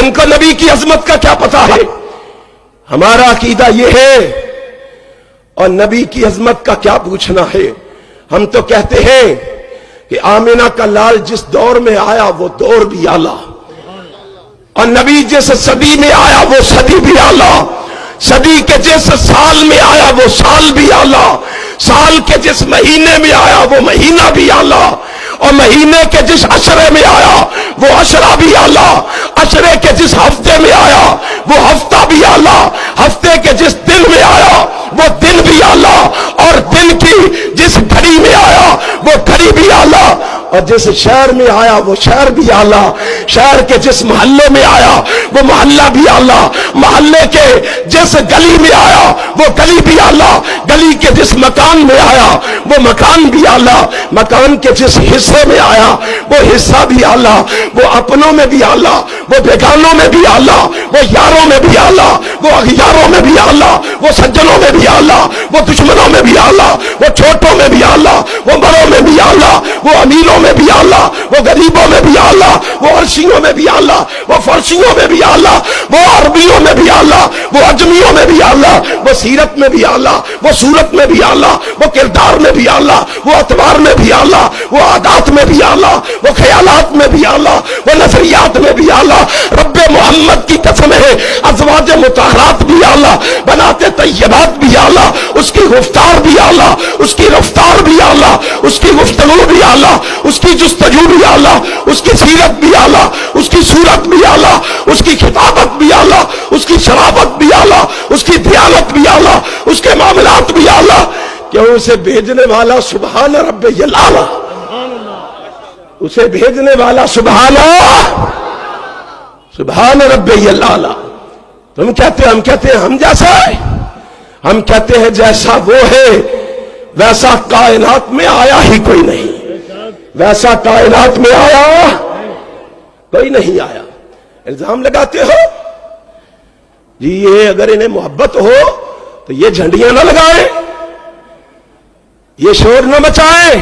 ان کو نبی کی عظمت کا کیا پتا ہے؟ ہمارا عقیدہ یہ ہے، اور نبی کی عظمت کا کیا پوچھنا ہے؟ ہم تو کہتے ہیں کہ آمنہ کا لال جس دور میں آیا وہ دور بھی اعلیٰ، اور نبی جس صدی میں آیا وہ صدی بھی اعلیٰ، صدی کے جس سال میں آیا وہ سال بھی اعلیٰ، سال کے جس مہینے میں آیا وہ مہینہ بھی اعلیٰ، اور مہینے کے جس عشرے میں آیا وہ عشرہ بھی اعلیٰ، عشرے کے جس ہفتے میں آیا وہ ہفتہ بھی اعلیٰ، ہفتے کے جس دن میں آیا وہ دن بھی اعلیٰ، اور دن کی جس گھڑی میں آیا وہ گھڑی بھی اعلیٰ، اور جس شہر میں آیا وہ شہر بھی اعلیٰ، شہر کے جس محلے میں آیا وہ محلہ بھی اعلیٰ، محلے کے جس گلی میں آیا وہ گلی بھی اعلیٰ، گلی کے جس مکان میں آیا وہ مکان بھی اعلیٰ، مکان کے جس حصے میں آیا وہ حصہ بھی اعلیٰ، وہ اپنوں میں بھی اعلیٰ، وہ بیگانوں میں بھی اعلیٰ، وہ یاروں میں بھی اعلیٰ، وہ اغیاروں میں بھی اعلیٰ، وہ سجنوں میں بھی اعلیٰ، وہ دشمنوں میں بھی اعلیٰ، وہ چھوٹوں میں بھی اعلیٰ، وہ بڑوں میں بھی اعلیٰ، وہ امیروں میں بھی اعلیٰ، وہ غریبوں میں بھی اعلیٰ، وہ عرشیوں میں بھی اعلیٰ، وہ فرشیوں میں بھی اعلیٰ، وہ عربیوں میں بھی اعلیٰ، وہ اجمیوں میں بھی اعلیٰ، وہ سیرت میں بھی اعلیٰ، وہ صورت میں بھی اعلیٰ، وہ کردار میں بھی اعلیٰ، وہ اعتبار میں بھی اعلیٰ، وہ عادات میں بھی اعلیٰ، وہ خیالات میں بھی اعلیٰ، وہ نظریات میں بھی اعلیٰ۔ رب محمد کی قسم ہے ازواج مطہرات بھی اعلیٰ، بنات طیبات بھی اعلیٰ، اس کی گفتار بھی اعلیٰ، اس کی رفتار بھی اعلیٰ، اس کی گفتگو بھی اعلیٰ، اس کی جستجو بھی اعلیٰ، اس کی سیرت بھی اعلیٰ، اس کی صورت بھی اعلیٰ، اس کی خطابت بھی اعلیٰ، اس کی شرافت بھی اعلیٰ، اس کی دیانت بھی اعلیٰ، اس کے معاملات بھی اعلیٰ۔ کیوں اسے بھیجنے والا سبحان رب الاعلیٰ، اسے بھیجنے والا سبحان رب الاعلیٰ۔ تم کہتے ہیں، ہم کہتے ہیں ہم جیسا ہے، ہم کہتے ہیں جیسا وہ ہے ویسا کائنات میں آیا ہی کوئی نہیں، ویسا کائنات میں آیا کوئی نہیں آیا۔ الزام لگاتے ہو جی یہ اگر انہیں محبت ہو تو یہ جھنڈیاں نہ لگائیں، یہ شور نہ مچائیں،